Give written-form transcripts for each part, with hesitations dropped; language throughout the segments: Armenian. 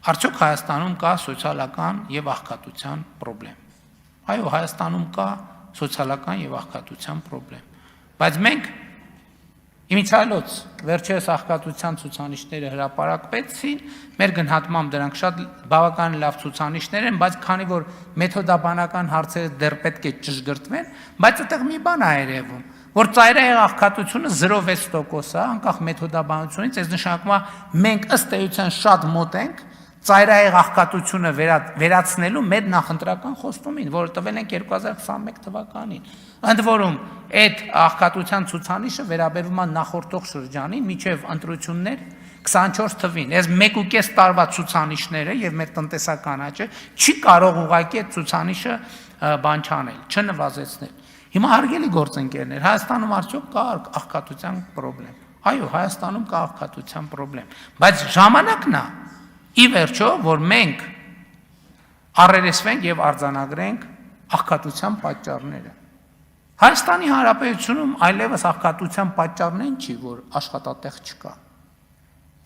Արդյոք Հայաստանում կա սոցիալական եւ աղքատության խնդրեմ։ Այո, Հայաստանում կա սոցիալական եւ աղքատության խնդրեմ։ Բայց մենք իմիջիայլոց վերջերս աղքատության ցուցանիշները հրապարակվեցին, մեր գնահատմամբ դրանք շատ բավական լավ ցուցանիշներ են, բայց քանի որ մեթոդաբանական հարցերը դեռ պետք է ճշգրտվեն, բայց այդտեղ մի բան է երևում, որ ծայրահեղ աղքատությունը 0.6% է, անկախ մեթոդաբանությունից, այս նշանակում է մենք ըստ էության շատ մոտ ենք ծայրահեղ աղքատությունը վերացնելու մեր նախընտրական խոստումին, որը տվել ենք 2021 թվականին։ Ընդ որում, այդ աղքատության ցուցանիշը վերաբերվում է նախորդող շրջանին, մինչև ընտրություններ 24 թվին։ Այս 1.5 տարվա ցուցանիշները եւ մեր տնտեսական աճը չի կարող ուղղակի այդ ցուցանիշը բան չանել, չնվազեցնել։ Հիմա հարգելի գործընկերներ, Հայաստանում արդյոք կա աղքատության խնդրեմ։ Այո, Հայաստանում կա աղքատության խնդրեմ, բայց ժամանակն է ի վերջո, որ մենք առերեսվենք եւ արձանագրենք աղքատության պատճառները։ Հայաստանի Հանրապետությունում այլևս աղքատության պատճառն այն չի, որ աշխատատեղ չկա։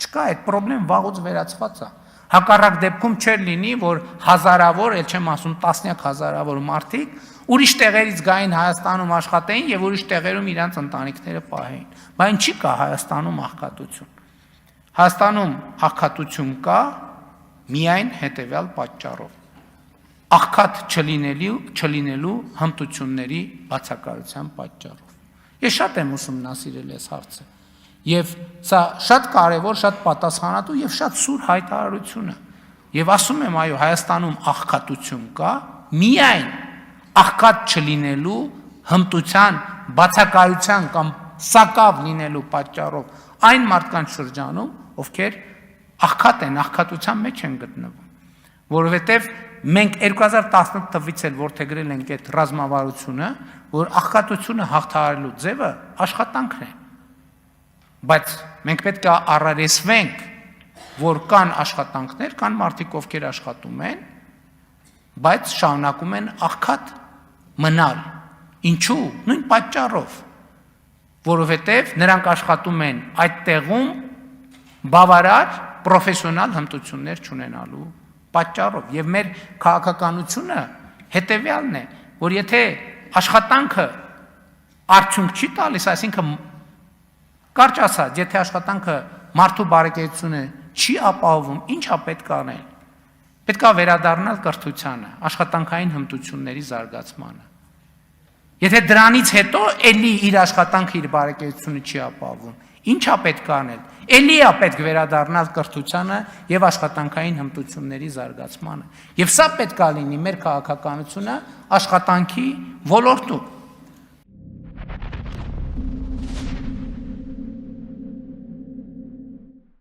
Չկա, այդ խնդրեմ վաղուց վերացված է։ Հակառակ դեպքում չէր լինի, որ հազարավոր, էլ չեմ ասում տասնյակ հազարավոր մարդիկ ուրիշ տեղերից գային Հայաստանում աշխատեին եւ ուրիշ տեղերում իրանց ընտանիքները պահեին։ Բայց չի կա Հայաստանում աղքատություն։ Հայաստանում աղքատություն կա միայն հետևյալ պատճառով. աղքատ չլինելու հմտությունների բացակայության պատճառով։ Ես շատ եմ ուսումնասիրել այս հարցը, եւ սա շատ կարեւոր, շատ պատասխանատու եւ շատ սուր հայտարարություն է։ Եվ ասում եմ, այո, Հայաստանում աղքատություն կա միայն աղքատ չլինելու հմտության բացակայության կամ սակավ լինելու պատճառով այն մարդկանց շրջանում, ովքեր աղքատ են, աղքատության մեջ են գտնվում, որովհետև մենք 2018 թվականից էլ որդեգրել ենք այդ ռազմավարությունը, որ աղքատությունը հաղթահարելու ձևը աշխատանքն է, բայց մենք պետք է առերեսվենք, որ կան աշխատանքներ, կան մարդիկ, ովքեր աշխատում են, բայց շարունակում են աղքատ մնալ, ինչու, նույն պատճառով, որովհետև նրանք աշխատում են այդ տեղում բավարար պրոֆեսիոնալ հմտություններ չունենալու պատճառով եւ մեր քաղաքականությունը հետեւյալն է, որ եթե աշխատանքը արդյունք չի տալիս, այսինքն կարճ ասած, եթե աշխատանքը մարդու բարեկեցությունը չի ապահովում, ինչա պետք անել։ Պետք է վերադառնալ կրթությանը, աշխատանքային հմտությունների զարգացմանը։ Եթե դրանից հետո էլի իր աշխատանքը իր բարեկեցությունը չի ապահովում, ինչա պետք անել։ Էլի է պետք վերադառնալ կրթությանը եւ աշխատանքային հմտությունների զարգացմանը։ Եվ սա պետք է լինի մեր քաղաքականությունը աշխատանքի ոլորտում։